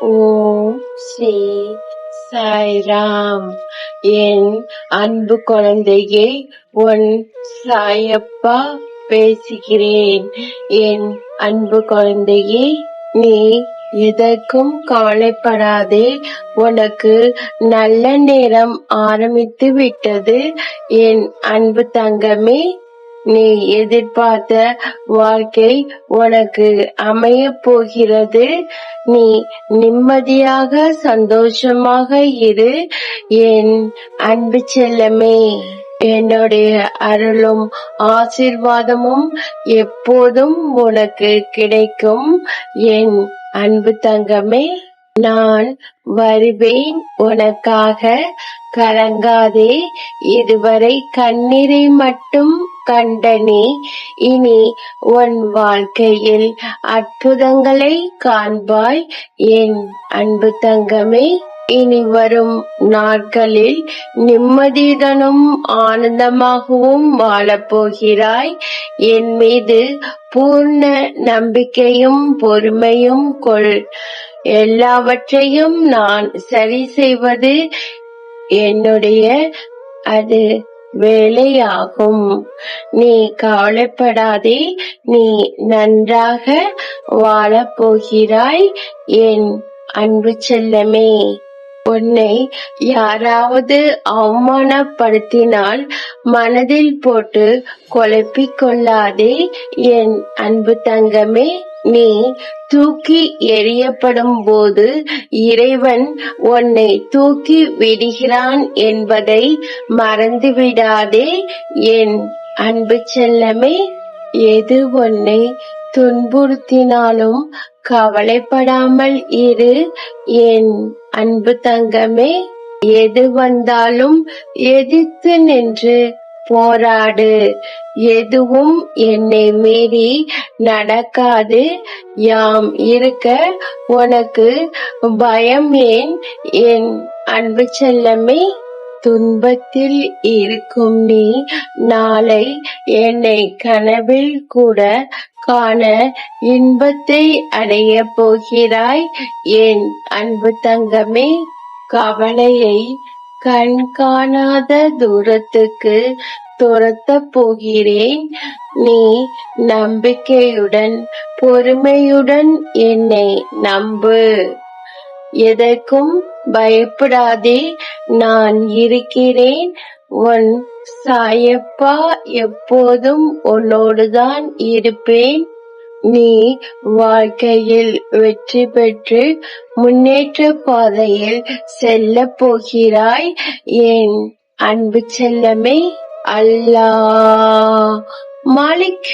ஓம் ஸ்ரீ சாய்ராம். என் அன்பு குழந்தையே, உன் சாயப்பா பேசுகிறேன். என் அன்பு குழந்தையே, நீ எதற்கும் கவலைப்படாதே. உனக்கு நல்ல நேரம் ஆரம்பித்து விட்டது. என் அன்பு தங்கமே, நீ எதிர்பார்த்த வாழ்க்கை உனக்கு அமைய போகிறது. நீ நிம்மதியாக சந்தோஷமாக இரு என் அன்பு செல்லமே. என்னுடைய அருளும் ஆசீர்வாதமும் எப்போதும் உனக்கு கிடைக்கும் என் அன்பு தங்கமே. நான் வருவேன் உனக்காக, கலங்காதே. இதுவரை கண்ணீரை மட்டும் கண்ட நீ இனி உன் வாழ்க்கையில் அற்புதங்களை காண்பாய் என் அன்பு தங்கமே. இனி வரும் நாட்களில் நிம்மதியுடனும் ஆனந்தமாகவும் வாழப்போகிறாய். என் மீது பூர்ண நம்பிக்கையும் பொறுமையும் கொள். எல்லாவற்றையும் நான் சரி செய்வது என்னுடைய அது வேலையாகும். நீ கவலைப்படாதே. நீ நன்றாக வாழப் போகிறாய் என் அன்பு செல்லமே. உன்னை யாராவது அவமானப்படுத்தினால் மனதில் போட்டு குழப்பிக் கொள்ளாதே என் அன்பு தங்கமே. நீ தூக்கி எறியப்படும் போது இறைவன் உன்னை தூக்கி விடுகிறான் என்பதை மறந்துவிடாதே என் அன்பு செல்லமே. எது உன்னை துன்புறுத்தினாலும் கவலைப்படாமல் இரு என் அன்பு தங்கமே. எது வந்தாலும் எதிர்த்து நின்று போராடு. எதுவும் என்னை மீறி நடக்காது. யாம் இருக்க உனக்கு பயம் ஏன் என் அன்பு செல்லமே. துன்பத்தில் இருக்கும் நீ நாளை என்னை கனவில் கூட காண இன்பத்தை அடைய போகிறாய் என் அன்பு தங்கமே. கவலையை கண் காணாத தூரத்துக்கு துரத்தப் போகிறேன். நீ நம்பிக்கையுடன் பொறுமையுடன் என்னை நம்பு. எதற்கும் பயப்படாதே, நான் இருக்கிறேன். உன் சாயப்பா எப்போதும் உன்னோடுதான் இருப்பேன். நீ வாழ்க்கையில் வெற்றி பெற்று முன்னேற்ற பாதையில் செல்லப் போகிறாய் என் அன்பு செல்லமே. அல்லாஹ் மாலிக்.